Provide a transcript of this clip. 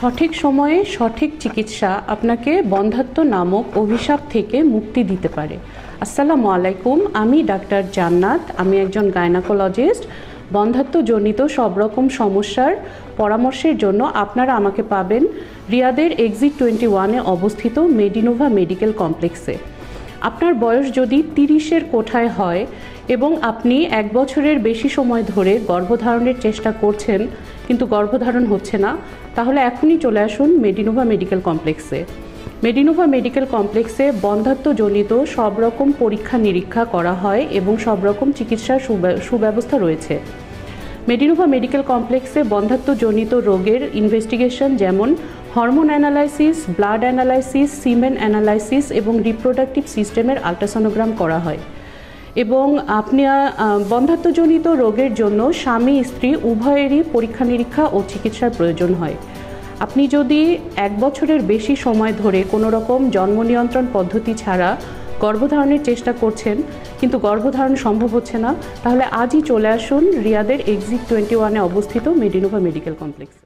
সঠিক সময়ে সঠিক চিকিৎসা আপনাকে বন্ধ্যাত্ব নামক অভিশাপ থেকে মুক্তি দিতে পারে। আসসালামু আলাইকুম, আমি ডাক্তার জান্নাত। আমি একজন গাইনোকোলজিস্ট। বন্ধ্যাত্বজনিত সব রকম সমস্যার পরামর্শের জন্য আপনারা আমাকে পাবেন রিয়াদের এক্সিট 21-এ অবস্থিত মেডিনোভা মেডিকেল কমপ্লেক্সে। আপনার বয়স যদি 30-এর কোঠায় হয় এবং আপনি 1 বছরের বেশি সময় ধরে গর্ভধারণের চেষ্টা করছেন কিন্তু গর্ভধারণ হচ্ছে না, তাহলে এখনই চলে আসুন মেডিনোভা মেডিকেল কমপ্লেক্সে। মেডিনোভা মেডিকেল কমপ্লেক্সে বন্ধ্যাত্বজনিত সব রকম পরীক্ষা নিরীক্ষা করা হয় এবং সব রকম চিকিৎসার সুব্যবস্থা রয়েছে। মেডিনোভা মেডিকেল কমপ্লেক্সে বন্ধ্যাত্বজনিত রোগের ইনভেস্টিগেশন যেমন hormone analysis, blood analysis, সিমেন analysis এবং রিপ্রোডাক্টিভ সিস্টেমের আল্ট্রাসোনোগ্রাম করা হয়। এবং আপনি বন্ধ্যাত্বজনিত রোগের জন্য স্বামী স্ত্রী উভয়েরই পরীক্ষা নিরীক্ষা ও চিকিৎসার প্রয়োজন হয়। আপনি যদি 1 বছরের বেশি সময় ধরে কোনো রকম জন্ম নিয়ন্ত্রণ পদ্ধতি ছাড়া গর্ভধারণের চেষ্টা করছেন কিন্তু গর্ভধারণ সম্ভব হচ্ছে না, তাহলে আজই চলে আসুন রিয়াদের এক্সিট 21-এ অবস্থিত মেডিনোভা মেডিকেল কমপ্লেক্সে।